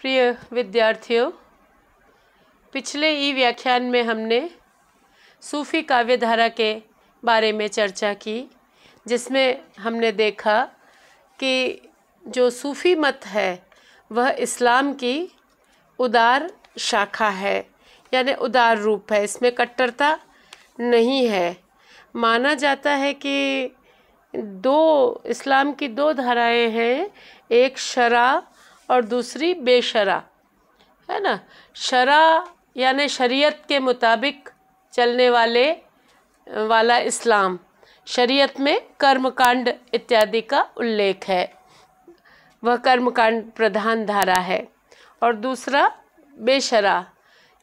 प्रिय विद्यार्थियों, पिछले ई व्याख्यान में हमने सूफ़ी काव्यधारा के बारे में चर्चा की, जिसमें हमने देखा कि जो सूफ़ी मत है वह इस्लाम की उदार शाखा है, यानी उदार रूप है। इसमें कट्टरता नहीं है। माना जाता है कि इस्लाम की दो धाराएं हैं, एक शरा और दूसरी बेशरा, है ना। शरा यानी शरीयत के मुताबिक चलने वाला इस्लाम, शरीयत में कर्मकांड इत्यादि का उल्लेख है, वह कर्मकांड प्रधान धारा है। और दूसरा बेशरा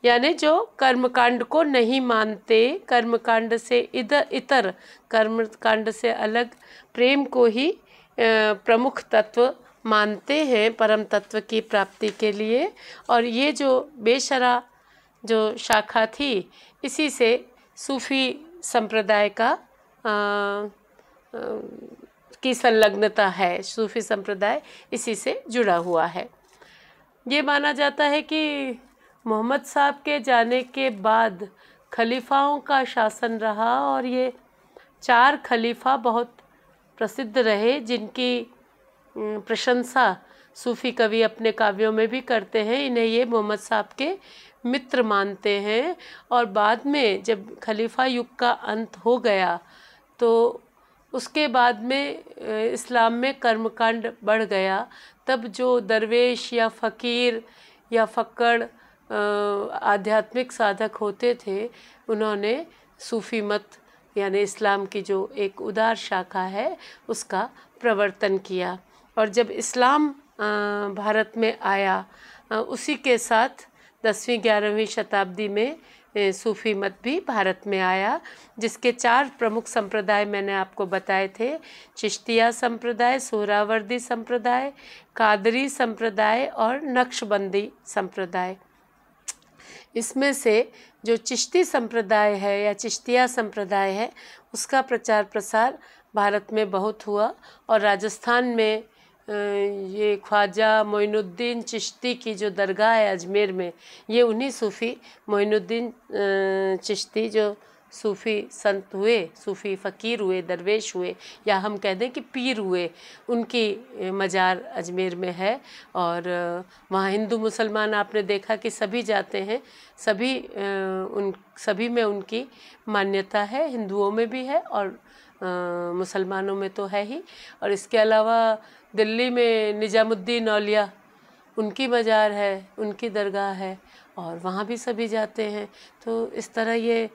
यानी जो कर्मकांड को नहीं मानते, कर्मकांड से इतर कर्मकांड से अलग प्रेम को ही प्रमुख तत्व मानते हैं परम तत्व की प्राप्ति के लिए। और ये जो बेशरा जो शाखा थी, इसी से सूफ़ी संप्रदाय की संलग्नता है। सूफ़ी संप्रदाय इसी से जुड़ा हुआ है। ये माना जाता है कि मोहम्मद साहब के जाने के बाद खलीफाओं का शासन रहा और ये 4 खलीफा बहुत प्रसिद्ध रहे, जिनकी प्रशंसा सूफ़ी कवि अपने काव्यों में भी करते हैं। इन्हें ये मोहम्मद साहब के मित्र मानते हैं। और बाद में जब खलीफा युग का अंत हो गया तो उसके बाद में इस्लाम में कर्मकांड बढ़ गया। तब जो दरवेश या फ़कीर या फ़क्कड़ आध्यात्मिक साधक होते थे, उन्होंने सूफ़ी मत यानी इस्लाम की जो एक उदार शाखा है उसका प्रवर्तन किया। और जब इस्लाम भारत में आया, उसी के साथ 10वीं-11वीं शताब्दी में सूफ़ी मत भी भारत में आया, जिसके 4 प्रमुख संप्रदाय मैंने आपको बताए थे। चिश्तिया संप्रदाय, सोहरावर्दी संप्रदाय, कादरी संप्रदाय और नक्शबंदी संप्रदाय। इसमें से जो चिश्ती संप्रदाय है या चिश्तिया संप्रदाय है, उसका प्रचार प्रसार भारत में बहुत हुआ। और राजस्थान में ये ख्वाजा मोइनुद्दीन चिश्ती की जो दरगाह है अजमेर में, ये उन्हीं सूफ़ी मोइनुद्दीन चिश्ती जो सूफ़ी संत हुए, सूफ़ी फ़कीर हुए, दरवेश हुए, या हम कह दें कि पीर हुए, उनकी मज़ार अजमेर में है। और वहाँ हिंदू मुसलमान आपने देखा कि सभी जाते हैं, सभी में उनकी मान्यता है, हिंदुओं में भी है और मुसलमानों में तो है ही। और इसके अलावा दिल्ली में निजामुद्दीन औलिया, उनकी मज़ार है, उनकी दरगाह है और वहाँ भी सभी जाते हैं। तो इस तरह ये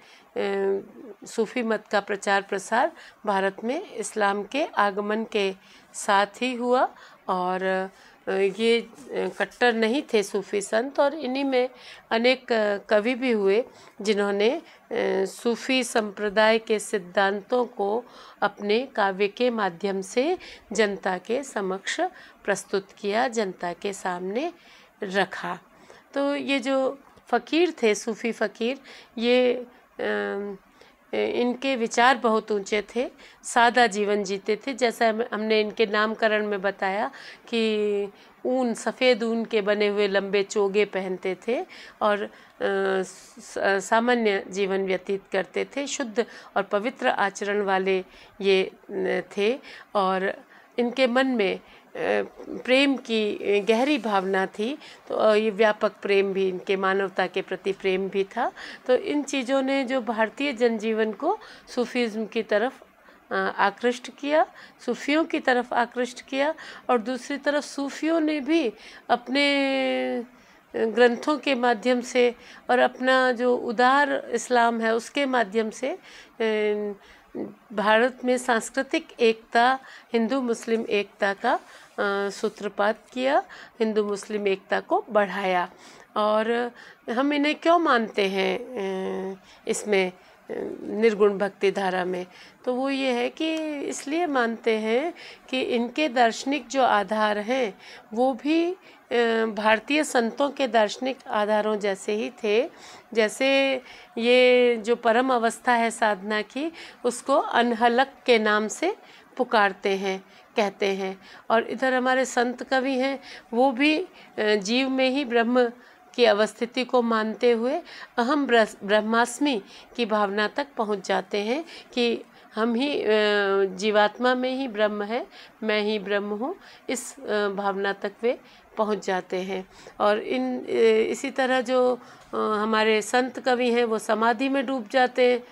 सूफ़ी मत का प्रचार प्रसार भारत में इस्लाम के आगमन के साथ ही हुआ। और ये कट्टर नहीं थे सूफ़ी संत, और इन्हीं में अनेक कवि भी हुए जिन्होंने सूफ़ी संप्रदाय के सिद्धांतों को अपने काव्य के माध्यम से जनता के समक्ष प्रस्तुत किया, जनता के सामने रखा। तो ये जो फ़कीर थे, सूफ़ी फ़कीर, ये इनके विचार बहुत ऊंचे थे, सादा जीवन जीते थे। जैसा हमने इनके नामकरण में बताया कि सफ़ेद ऊन के बने हुए लंबे चोगे पहनते थे और सामान्य जीवन व्यतीत करते थे। शुद्ध और पवित्र आचरण वाले ये थे और इनके मन में प्रेम की गहरी भावना थी। तो ये व्यापक प्रेम भी, इनके मानवता के प्रति प्रेम भी था। तो इन चीज़ों ने जो भारतीय जनजीवन को सूफीज़्म की तरफ आकृष्ट किया, सूफियों की तरफ आकृष्ट किया। और दूसरी तरफ सूफियों ने भी अपने ग्रंथों के माध्यम से और अपना जो उदार इस्लाम है उसके माध्यम से भारत में सांस्कृतिक एकता, हिंदू मुस्लिम एकता का सूत्रपात किया, हिंदू मुस्लिम एकता को बढ़ाया। और हम इन्हें क्यों मानते हैं इसमें निर्गुण भक्ति धारा में, तो वो ये है कि इसलिए मानते हैं कि इनके दार्शनिक जो आधार हैं वो भी भारतीय संतों के दार्शनिक आधारों जैसे ही थे। जैसे ये जो परम अवस्था है साधना की, उसको अनहलक के नाम से पुकारते हैं कहते हैं। और इधर हमारे संत कवि हैं, वो भी जीव में ही ब्रह्म की अवस्थिति को मानते हुए अहम ब्रह्मास्मि की भावना तक पहुंच जाते हैं कि हम ही जीवात्मा में ही ब्रह्म है, मैं ही ब्रह्म हूँ, इस भावना तक वे पहुंच जाते हैं। और इसी तरह जो हमारे संत कवि हैं वो समाधि में डूब जाते हैं,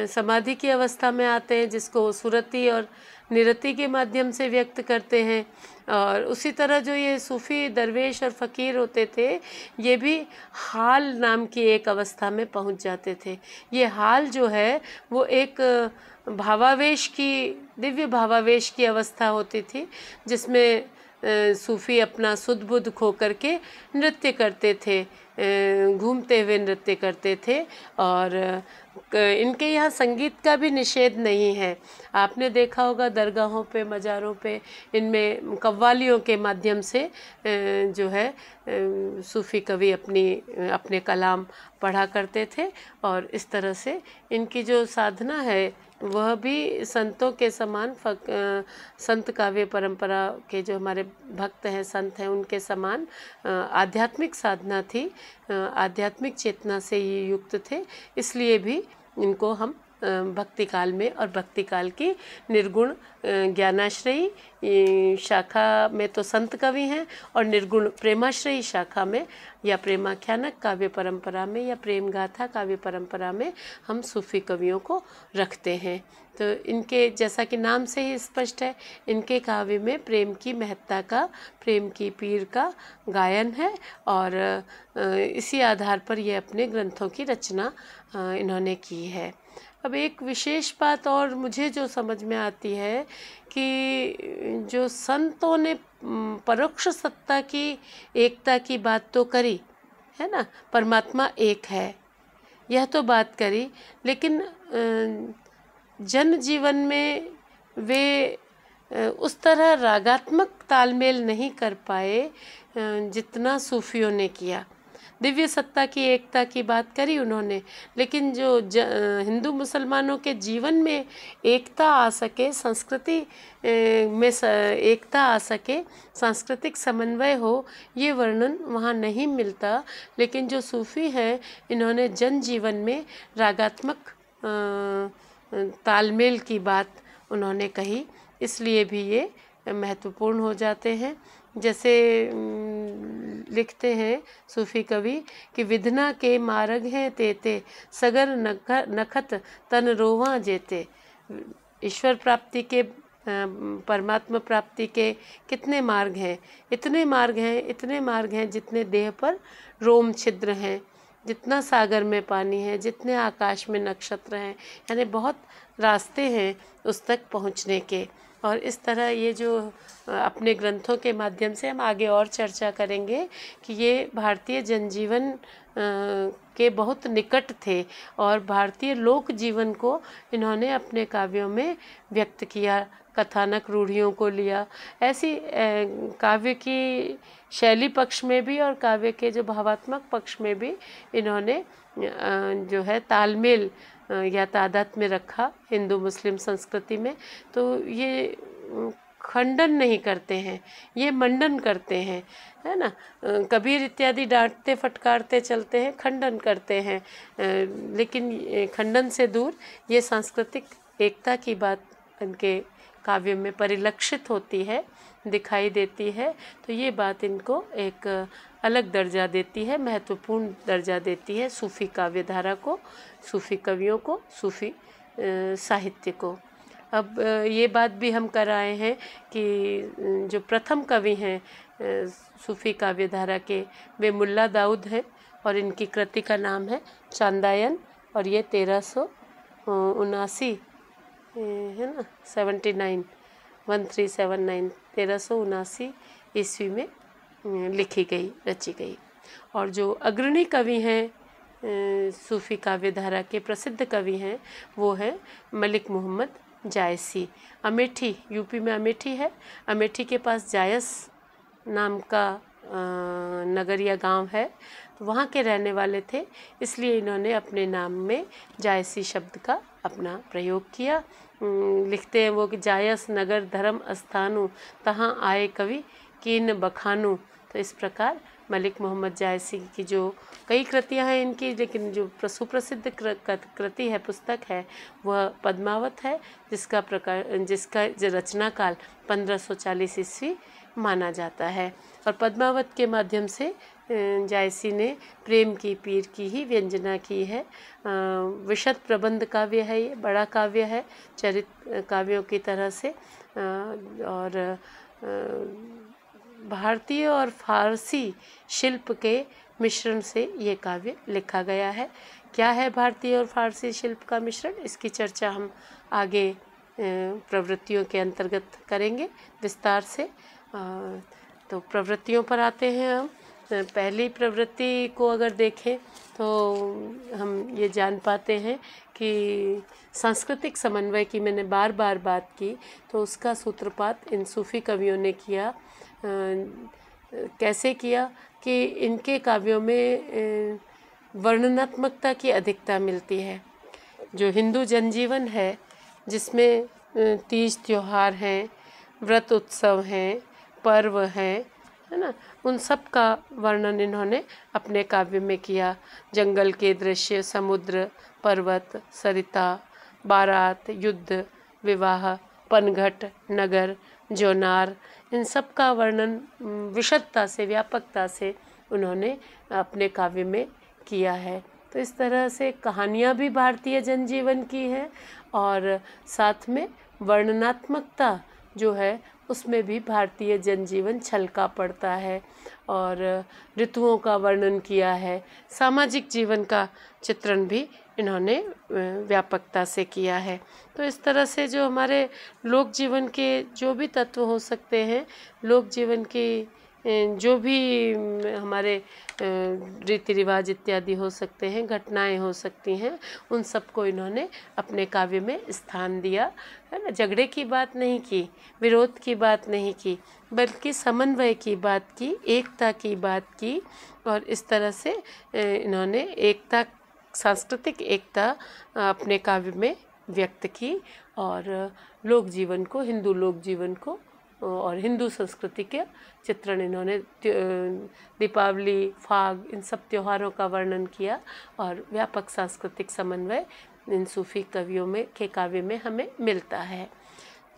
समाधि की अवस्था में आते हैं, जिसको सुरति और निरति के माध्यम से व्यक्त करते हैं। और उसी तरह जो ये सूफ़ी दरवेश और फ़कीर होते थे, ये भी हाल नाम की एक अवस्था में पहुंच जाते थे। ये हाल जो है वो एक भावावेश की, दिव्य भावावेश की अवस्था होती थी, जिसमें सूफ़ी अपना सुध बुध खो करके नृत्य करते थे, घूमते हुए नृत्य करते थे। और इनके यहाँ संगीत का भी निषेध नहीं है। आपने देखा होगा दरगाहों पे, मज़ारों पे, इनमें कव्वालियों के माध्यम से जो है सूफ़ी कवि अपने कलाम पढ़ा करते थे। और इस तरह से इनकी जो साधना है वह भी संतों के समान, संत काव्य परंपरा के जो हमारे भक्त हैं, संत हैं, उनके समान आध्यात्मिक साधना थी, आध्यात्मिक चेतना से ये युक्त थे। इसलिए भी इनको हम भक्ति काल में और भक्ति काल की निर्गुण ज्ञानाश्रयी शाखा में तो संत कवि हैं, और निर्गुण प्रेमाश्रयी शाखा में या प्रेमाख्यानक काव्य परंपरा में या प्रेम गाथा काव्य परंपरा में हम सूफ़ी कवियों को रखते हैं। तो इनके, जैसा कि नाम से ही स्पष्ट है, इनके काव्य में प्रेम की महत्ता का, प्रेम की पीर का गायन है। और इसी आधार पर ये अपने ग्रंथों की रचना इन्होंने की है। अब एक विशेष बात और मुझे जो समझ में आती है कि जो संतों ने परोक्ष सत्ता की एकता की बात तो करी है ना, परमात्मा एक है, यह तो बात करी, लेकिन जन जीवन में वे उस तरह रागात्मक तालमेल नहीं कर पाए जितना सूफियों ने किया। दिव्य सत्ता की एकता की बात करी उन्होंने, लेकिन जो हिंदू मुसलमानों के जीवन में एकता आ सके, संस्कृति में एकता आ सके, सांस्कृतिक समन्वय हो, ये वर्णन वहाँ नहीं मिलता। लेकिन जो सूफ़ी हैं, इन्होंने जन जीवन में रागात्मक तालमेल की बात उन्होंने कही, इसलिए भी ये महत्वपूर्ण हो जाते हैं। जैसे लिखते हैं सूफ़ी कवि कि विधना के मार्ग हैं तेते, सगर नखत तन रोवा जेते। ईश्वर प्राप्ति के, परमात्मा प्राप्ति के कितने मार्ग हैं? इतने मार्ग हैं, इतने मार्ग हैं जितने देह पर रोम छिद्र हैं, जितना सागर में पानी है, जितने आकाश में नक्षत्र हैं, यानी बहुत रास्ते हैं उस तक पहुंचने के। और इस तरह ये जो अपने ग्रंथों के माध्यम से हम आगे और चर्चा करेंगे कि ये भारतीय जनजीवन के बहुत निकट थे, और भारतीय लोक जीवन को इन्होंने अपने काव्यों में व्यक्त किया, कथानक रूढ़ियों को लिया। ऐसी काव्य की शैली पक्ष में भी और काव्य के जो भावात्मक पक्ष में भी इन्होंने जो है तालमेल या तादाद में रखा हिंदू मुस्लिम संस्कृति में। तो ये खंडन नहीं करते हैं, ये मंडन करते हैं, है ना। कबीर इत्यादि डांटते फटकारते चलते हैं, खंडन करते हैं, लेकिन खंडन से दूर ये सांस्कृतिक एकता की बात इनके काव्य में परिलक्षित होती है, दिखाई देती है। तो ये बात इनको एक अलग दर्जा देती है, महत्वपूर्ण दर्जा देती है सूफ़ी काव्यधारा को, सूफ़ी कवियों को, सूफ़ी साहित्य को। अब ये बात भी हम कर आए हैं कि जो प्रथम कवि हैं सूफ़ी काव्यधारा के, वे मुल्ला दाऊद हैं, और इनकी कृति का नाम है चांदायन, और ये 1379 है ना, 1379 ईस्वी में लिखी गई, रची गई। और जो अग्रणी कवि हैं सूफ़ी काव्यधारा के प्रसिद्ध कवि हैं, वो हैं मलिक मोहम्मद जायसी। अमेठी, यूपी में अमेठी है, अमेठी के पास जायस नाम का नगर या गांव है, तो वहाँ के रहने वाले थे, इसलिए इन्होंने अपने नाम में जायसी शब्द का अपना प्रयोग किया। लिखते हैं वो कि जायस नगर धर्म स्थानु तहाँ आए कवि कीन बखानु। तो इस प्रकार मलिक मोहम्मद जायसी की जो कई कृतियां हैं इनकी, लेकिन जो सुप्रसिद्ध कृति है, पुस्तक है, वह पद्मावत है, जिसका रचना काल 1540 ईस्वी माना जाता है। और पद्मावत के माध्यम से जायसी ने प्रेम की पीर की ही व्यंजना की है। विशद प्रबंध काव्य है, ये बड़ा काव्य है चरित्र काव्यों की तरह से। और भारतीय और फारसी शिल्प के मिश्रण से ये काव्य लिखा गया है। क्या है भारतीय और फारसी शिल्प का मिश्रण, इसकी चर्चा हम आगे प्रवृत्तियों के अंतर्गत करेंगे विस्तार से। तो प्रवृत्तियों पर आते हैं हम। पहली प्रवृत्ति को अगर देखें तो हम ये जान पाते हैं कि सांस्कृतिक समन्वय की मैंने बार बार बात की, तो उसका सूत्रपात इन सूफ़ी कवियों ने किया। कैसे किया कि इनके काव्यों में वर्णनात्मकता की अधिकता मिलती है। जो हिंदू जनजीवन है, जिसमें तीज त्योहार हैं, व्रत उत्सव हैं, पर्व हैं, है ना, उन सब का वर्णन इन्होंने अपने काव्य में किया। जंगल के दृश्य, समुद्र, पर्वत, सरिता, बारात, युद्ध, विवाह, पनघट, नगर, जोनार, इन सब का वर्णन विशदता से, व्यापकता से उन्होंने अपने काव्य में किया है। तो इस तरह से कहानियाँ भी भारतीय जनजीवन की हैं और साथ में वर्णनात्मकता जो है उसमें भी भारतीय जनजीवन छलका पड़ता है। और ऋतुओं का वर्णन किया है, सामाजिक जीवन का चित्रण भी इन्होंने व्यापकता से किया है। तो इस तरह से जो हमारे लोक जीवन के जो भी तत्व हो सकते हैं, लोक जीवन की जो भी हमारे रीति रिवाज इत्यादि हो सकते हैं, घटनाएं हो सकती हैं, उन सबको इन्होंने अपने काव्य में स्थान दिया, है ना। झगड़े की बात नहीं की, विरोध की बात नहीं की, बल्कि समन्वय की बात की, एकता की बात की। और इस तरह से इन्होंने एकता, सांस्कृतिक एकता अपने काव्य में व्यक्त की और लोक जीवन को, हिंदू लोक जीवन को और हिंदू संस्कृति के चित्रण इन्होंने दीपावली, फाग, इन सब त्योहारों का वर्णन किया और व्यापक सांस्कृतिक समन्वय इन सूफी कवियों में के काव्य में हमें मिलता है।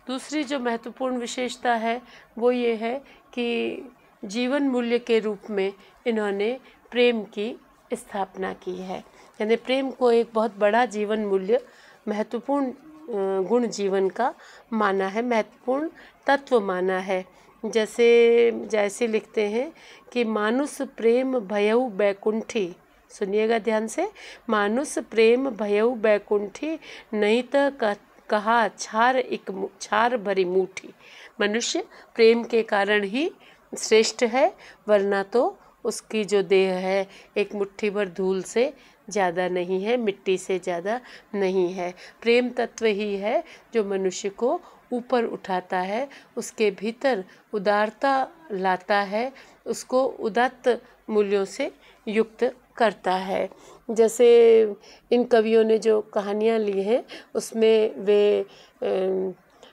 दूसरी जो महत्वपूर्ण विशेषता है वो ये है कि जीवन मूल्य के रूप में इन्होंने प्रेम की स्थापना की है। यानी प्रेम को एक बहुत बड़ा जीवन मूल्य, महत्वपूर्ण गुण जीवन का माना है, महत्वपूर्ण तत्व माना है। जैसे लिखते हैं कि मानुष प्रेम भयउ बैकुंठी, सुनिएगा ध्यान से, मानुष प्रेम भयउ बैकुंठी, नहीं तो कहा छार भरी मुठी। मनुष्य प्रेम के कारण ही श्रेष्ठ है, वरना तो उसकी जो देह है एक मुट्ठी भर धूल से ज़्यादा नहीं है, मिट्टी से ज़्यादा नहीं है। प्रेम तत्व ही है जो मनुष्य को ऊपर उठाता है, उसके भीतर उदारता लाता है, उसको उदात्त मूल्यों से युक्त करता है। जैसे इन कवियों ने जो कहानियाँ ली हैं उसमें वे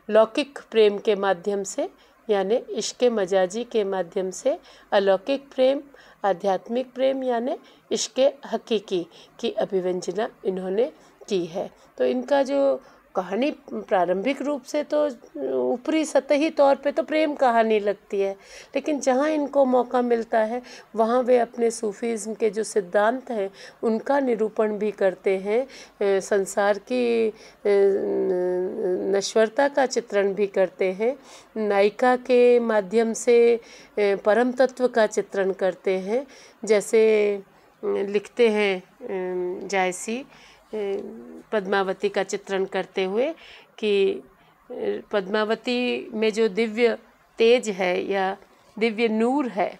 लौकिक प्रेम के माध्यम से, यानी इश्क़ मजाजी के माध्यम से अलौकिक प्रेम, आध्यात्मिक प्रेम यानी इश्क़ हकीकी की अभिव्यंजना इन्होंने की है। तो इनका जो कहानी प्रारंभिक रूप से तो ऊपरी सतही तौर पे तो प्रेम कहानी लगती है, लेकिन जहाँ इनको मौका मिलता है वहाँ वे अपने सूफीज़्म के जो सिद्धांत हैं उनका निरूपण भी करते हैं, संसार की नश्वरता का चित्रण भी करते हैं, नायिका के माध्यम से परम तत्व का चित्रण करते हैं। जैसे लिखते हैं जायसी पद्मावती का चित्रण करते हुए कि पद्मावती में जो दिव्य तेज है या दिव्य नूर है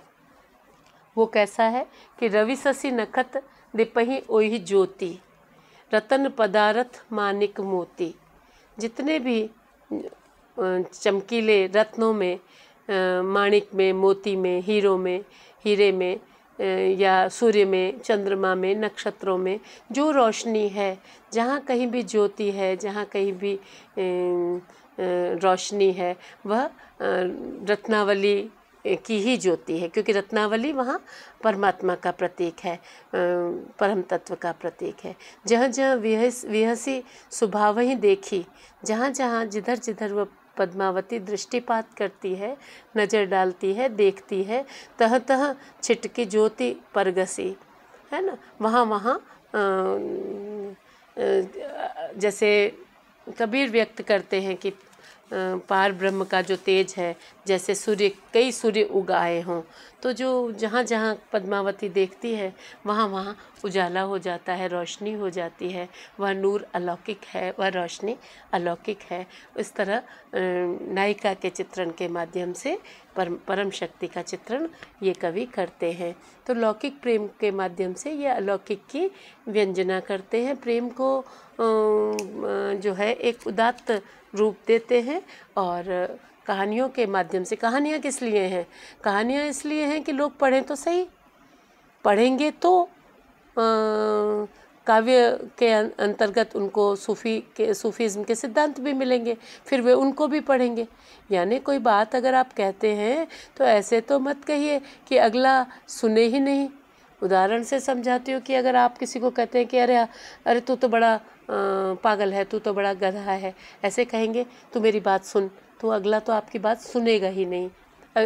वो कैसा है कि रवि शशि नखत दिपहि ओहि ज्योति, रतन पदारथ मानिक मोती। जितने भी चमकीले रत्नों में, माणिक में, मोती में, हीरे में या सूर्य में, चंद्रमा में, नक्षत्रों में जो रोशनी है, जहाँ कहीं भी ज्योति है, जहाँ कहीं भी रोशनी है, वह रत्नावली की ही ज्योति है, क्योंकि रत्नावली वहाँ परमात्मा का प्रतीक है, परम तत्व का प्रतीक है। जहाँ जहाँ विहसी स्वभाव ही देखी, जहाँ जहाँ जिधर जिधर वह पद्मावती दृष्टिपात करती है, नज़र डालती है, देखती है, तह तह छिटकी ज्योति परगसी, है ना। वहाँ वहाँ जैसे कबीर व्यक्त करते हैं कि पार ब्रह्म का जो तेज है, जैसे सूर्य, कई सूर्य उगाए हों, तो जो जहाँ जहाँ पद्मावती देखती है वहाँ वहाँ उजाला हो जाता है, रोशनी हो जाती है। वह नूर अलौकिक है, वह रोशनी अलौकिक है। इस तरह नायिका के चित्रण के माध्यम से परम शक्ति का चित्रण ये कवि करते हैं। तो लौकिक प्रेम के माध्यम से ये अलौकिक की व्यंजना करते हैं। प्रेम को जो है एक उदात्त रूप देते हैं। और कहानियों के माध्यम से, कहानियाँ किस लिए हैं? कहानियाँ इसलिए हैं कि लोग पढ़ें तो सही, पढ़ेंगे तो काव्य के अंतर्गत उनको सूफीज़्म के सिद्धांत भी मिलेंगे, फिर वे उनको भी पढ़ेंगे। यानी कोई बात अगर आप कहते हैं तो ऐसे तो मत कहिए कि अगला सुने ही नहीं। उदाहरण से समझाती हूँ कि अगर आप किसी को कहते हैं कि अरे तू तो बड़ा पागल है, तू तो बड़ा गधा है, ऐसे कहेंगे, तू मेरी बात सुन, तो अगला तो आपकी बात सुनेगा ही नहीं,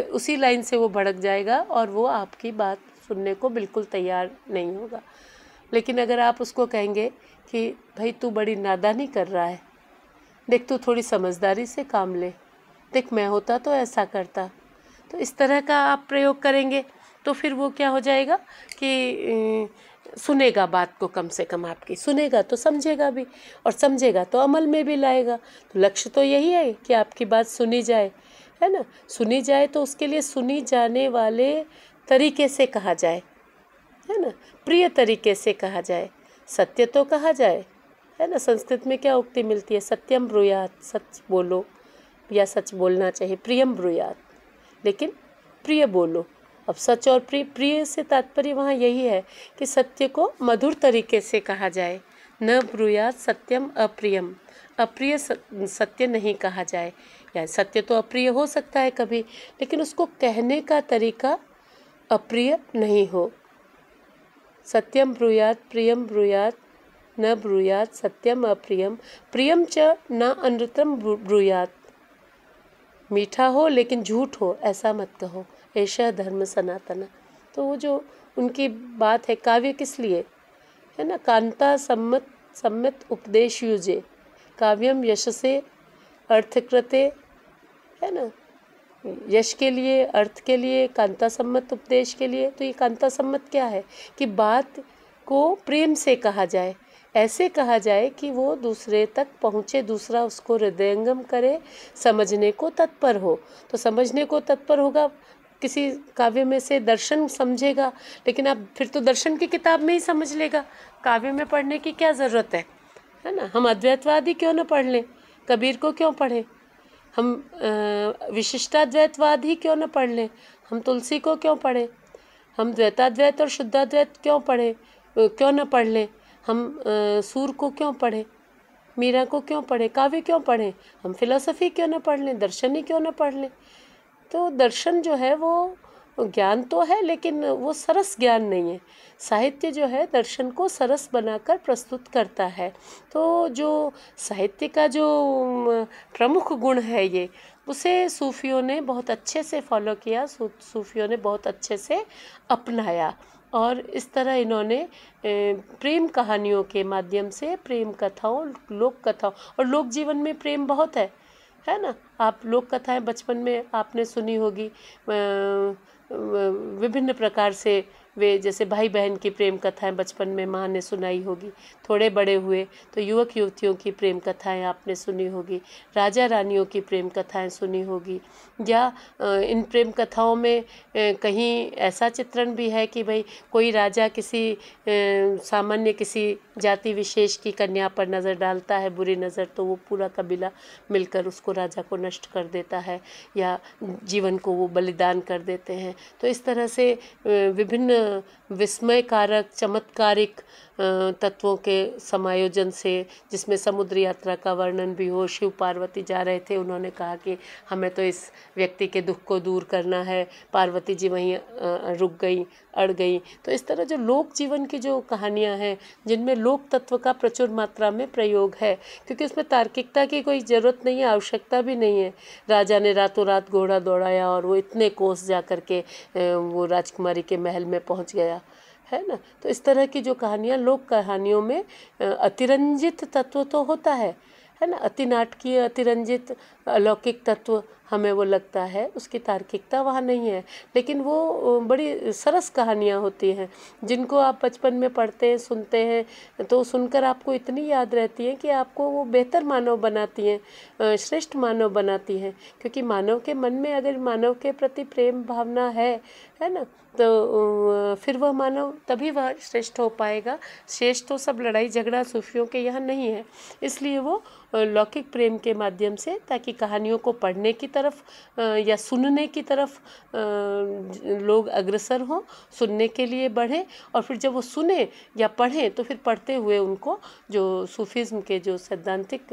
उसी लाइन से वो भड़क जाएगा और वो आपकी बात सुनने को बिल्कुल तैयार नहीं होगा। लेकिन अगर आप उसको कहेंगे कि भाई तू बड़ी नादानी कर रहा है, देख तू थोड़ी समझदारी से काम ले, देख मैं होता तो ऐसा करता, तो इस तरह का आप प्रयोग करेंगे तो फिर वो क्या हो जाएगा कि सुनेगा बात को, कम से कम आपकी सुनेगा तो समझेगा भी, और समझेगा तो अमल में भी लाएगा। तो लक्ष्य तो यही है कि आपकी बात सुनी जाए, है ना। सुनी जाए तो उसके लिए सुनी जाने वाले तरीके से कहा जाए, है ना, प्रिय तरीके से कहा जाए, सत्य तो कहा जाए, है ना। संस्कृत में क्या उक्ति मिलती है? सत्यम ब्रूयात, सच बोलो, या सच बोलना चाहिए, प्रियम ब्रूयात, लेकिन प्रिय बोलो। अब सच और प्रिय से तात्पर्य वहाँ यही है कि सत्य को मधुर तरीके से कहा जाए। न ब्रूयात सत्यम अप्रियम, अप्रिय सत्य नहीं कहा जाए। या सत्य तो अप्रिय हो सकता है कभी, लेकिन उसको कहने का तरीका अप्रिय नहीं हो। सत्यम ब्रूयात प्रियम ब्रूयात न ब्रूयात सत्यम अप्रियम, प्रियम च न अनृतम ब्रूयात। मीठा हो लेकिन झूठ हो ऐसा मत कहो, ऐसा धर्म सनातना। तो वो जो उनकी बात है, काव्य किस लिए है ना, कांता सम्मत उपदेश युजे, काव्यम यशसे अर्थकृते, है ना, यश के लिए, अर्थ के लिए, कांता सम्मत उपदेश के लिए। तो ये कांता सम्मत क्या है कि बात को प्रेम से कहा जाए, ऐसे कहा जाए कि वो दूसरे तक पहुँचे, दूसरा उसको हृदयंगम करे, समझने को तत्पर हो। तो समझने को तत्पर होगा, किसी काव्य में से दर्शन समझेगा, लेकिन आप फिर तो दर्शन की किताब में ही समझ लेगा, काव्य में पढ़ने की क्या ज़रूरत है ना। हम अद्वैतवादी क्यों न पढ़ लें, कबीर को क्यों पढ़ें, हम विशिष्टाद्वैतवाद ही क्यों न पढ़ लें, हम तुलसी को क्यों पढ़ें, हम द्वैताद्वैत और शुद्धाद्वैत क्यों पढ़ें, क्यों न पढ़ लें, हम सूर को क्यों पढ़ें, मीरा को क्यों पढ़ें, काव्य क्यों पढ़ें, हम फिलॉसफी क्यों न पढ़ लें, दर्शन ही क्यों न पढ़ लें। तो दर्शन जो है वो ज्ञान तो है, लेकिन वो सरस ज्ञान नहीं है। साहित्य जो है दर्शन को सरस बनाकर प्रस्तुत करता है। तो जो साहित्य का जो प्रमुख गुण है ये, उसे सूफियों ने बहुत अच्छे से फॉलो किया, सूफियों ने बहुत अच्छे से अपनाया। और इस तरह इन्होंने प्रेम कहानियों के माध्यम से, प्रेम कथाओं, लोक कथाओं, और लोक जीवन में प्रेम बहुत है ना। आप लोक कथाएं बचपन में आपने सुनी होगी, विभिन्न प्रकार से वे, जैसे भाई बहन की प्रेम कथाएं बचपन में माँ ने सुनाई होगी, थोड़े बड़े हुए तो युवक युवतियों की प्रेम कथाएं आपने सुनी होगी, राजा रानियों की प्रेम कथाएं सुनी होगी। या इन प्रेम कथाओं में कहीं ऐसा चित्रण भी है कि भाई कोई राजा किसी सामान्य किसी जाति विशेष की कन्या पर नज़र डालता है बुरी नज़र, तो वो पूरा कबीला मिलकर उसको, राजा को नष्ट कर देता है, या जीवन को वो बलिदान कर देते हैं। तो इस तरह से विभिन्न विस्मयकारक चमत्कारिक तत्वों के समायोजन से, जिसमें समुद्र यात्रा का वर्णन भी हो। शिव पार्वती जा रहे थे, उन्होंने कहा कि हमें तो इस व्यक्ति के दुख को दूर करना है, पार्वती जी वहीं रुक गई, अड़ गई। तो इस तरह जो लोक जीवन की जो कहानियाँ हैं, जिनमें लोक तत्व का प्रचुर मात्रा में प्रयोग है, क्योंकि उसमें तार्किकता की कोई ज़रूरत नहीं है, आवश्यकता भी नहीं है। राजा ने रातों रात घोड़ा दौड़ाया और वो इतने कोस जा कर के वो राजकुमारी के महल में पहुंच गया, है ना। तो इस तरह की जो कहानियाँ, लोक कहानियों में अतिरंजित तत्व तो होता है ना, अति नाटकीय, अतिरंजित अलौकिक तत्व हमें वो लगता है, उसकी तार्किकता वहाँ नहीं है। लेकिन वो बड़ी सरस कहानियाँ होती हैं, जिनको आप बचपन में पढ़ते हैं, सुनते हैं, तो सुनकर आपको इतनी याद रहती है कि आपको वो बेहतर मानव बनाती हैं, श्रेष्ठ मानव बनाती हैं। क्योंकि मानव के मन में अगर मानव के प्रति प्रेम भावना है ना, तो फिर वह मानव तभी वह श्रेष्ठ हो पाएगा। श्रेष्ठ तो सब लड़ाई झगड़ा सूफियों के यहाँ नहीं है। इसलिए वो लौकिक प्रेम के माध्यम से, ताकि कहानियों को पढ़ने की तरफ या सुनने की तरफ लोग अग्रसर हों, सुनने के लिए बढ़ें, और फिर जब वो सुने या पढ़ें तो फिर पढ़ते हुए उनको जो सूफीज़्म के जो सैद्धांतिक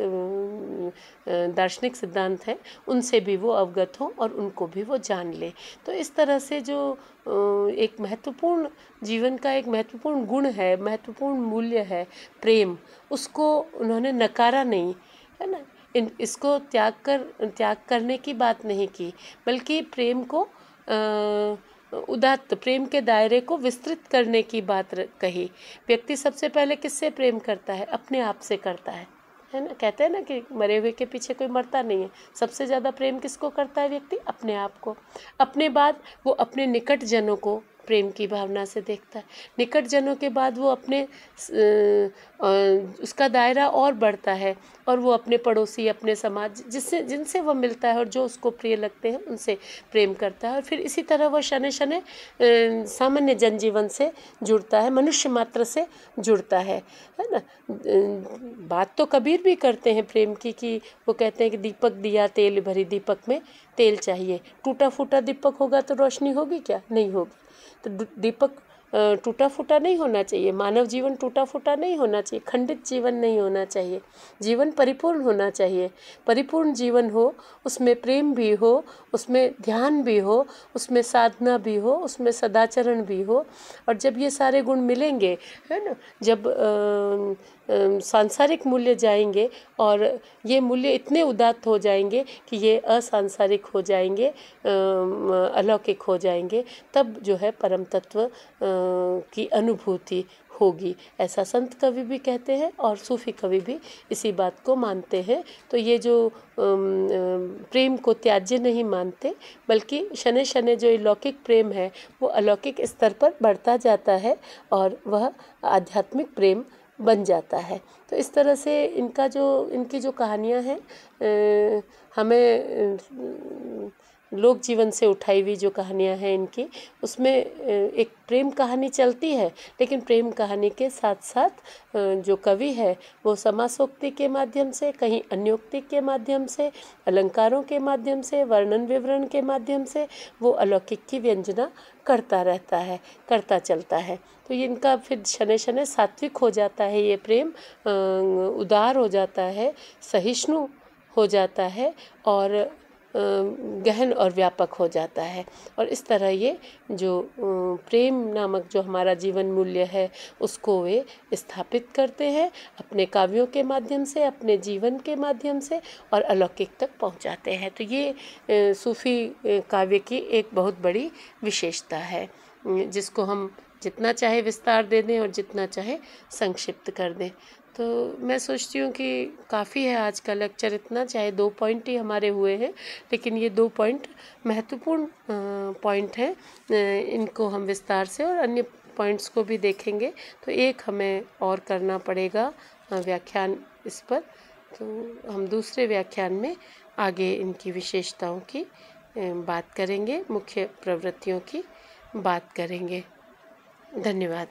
दार्शनिक सिद्धांत हैं, उनसे भी वो अवगत हों और उनको भी वो जान लें। तो इस तरह से जो एक महत्वपूर्ण जीवन का एक महत्वपूर्ण गुण है, महत्वपूर्ण मूल्य है प्रेम, उसको उन्होंने नकारा नहीं, है ना। इसको त्याग करने की बात नहीं की, बल्कि प्रेम को उदात्त प्रेम के दायरे को विस्तृत करने की बात कही। व्यक्ति सबसे पहले किससे प्रेम करता है? अपने आप से करता है ना। कहते हैं ना कि मरे हुए के पीछे कोई मरता नहीं है। सबसे ज़्यादा प्रेम किसको करता है व्यक्ति? अपने आप को। अपने बाद वो अपने निकट जनों को प्रेम की भावना से देखता है। निकट जनों के बाद वो अपने उसका दायरा और बढ़ता है, और वो अपने पड़ोसी, अपने समाज, जिनसे वह मिलता है और जो उसको प्रिय लगते हैं, उनसे प्रेम करता है। और फिर इसी तरह वह शने शने सामान्य जनजीवन से जुड़ता है, मनुष्य मात्र से जुड़ता है ना। बात तो कबीर भी करते हैं प्रेम की, कि वो कहते हैं कि दीपक दिया तेल भरी, दीपक में तेल चाहिए। टूटा फूटा दीपक होगा तो रोशनी होगी क्या? नहीं होगी। तो दीपक टूटा फूटा नहीं होना चाहिए, मानव जीवन टूटा फूटा नहीं होना चाहिए, खंडित जीवन नहीं होना चाहिए। जीवन परिपूर्ण होना चाहिए। परिपूर्ण जीवन हो, उसमें प्रेम भी हो, उसमें ध्यान भी हो, उसमें साधना भी हो, उसमें सदाचरण भी हो। और जब ये सारे गुण मिलेंगे, है ना, जब सांसारिक मूल्य जाएंगे और ये मूल्य इतने उदात्त हो जाएंगे कि ये असांसारिक हो जाएंगे, अलौकिक हो जाएंगे, तब जो है परम तत्व की अनुभूति होगी। ऐसा संत कवि भी कहते हैं और सूफी कवि भी इसी बात को मानते हैं। तो ये जो प्रेम को त्याज्य नहीं मानते, बल्कि शने शने जो लौकिक प्रेम है वो अलौकिक स्तर पर बढ़ता जाता है और वह आध्यात्मिक प्रेम बन जाता है। तो इस तरह से इनकी जो कहानियाँ हैं, हमें लोक जीवन से उठाई हुई जो कहानियाँ हैं इनकी, उसमें एक प्रेम कहानी चलती है, लेकिन प्रेम कहानी के साथ साथ जो कवि है वो समासोक्ति के माध्यम से, कहीं अन्योक्ति के माध्यम से, अलंकारों के माध्यम से, वर्णन विवरण के माध्यम से वो अलौकिक की व्यंजना करता रहता है, करता चलता है। तो ये इनका फिर शने शने सात्विक हो जाता है, ये प्रेम उदार हो जाता है, सहिष्णु हो जाता है और गहन और व्यापक हो जाता है। और इस तरह ये जो प्रेम नामक जो हमारा जीवन मूल्य है उसको वे स्थापित करते हैं अपने काव्यों के माध्यम से, अपने जीवन के माध्यम से, और अलौकिक तक पहुंचाते हैं। तो ये सूफी काव्य की एक बहुत बड़ी विशेषता है, जिसको हम जितना चाहे विस्तार दे दें और जितना चाहे संक्षिप्त कर दें। तो मैं सोचती हूँ कि काफ़ी है आज का लेक्चर, इतना चाहे 2 पॉइंट ही हमारे हुए हैं, लेकिन ये 2 पॉइंट महत्वपूर्ण पॉइंट हैं। इनको हम विस्तार से और अन्य पॉइंट्स को भी देखेंगे। तो एक हमें और करना पड़ेगा व्याख्यान इस पर, तो हम दूसरे व्याख्यान में आगे इनकी विशेषताओं की बात करेंगे, मुख्य प्रवृत्तियों की बात करेंगे। धन्यवाद।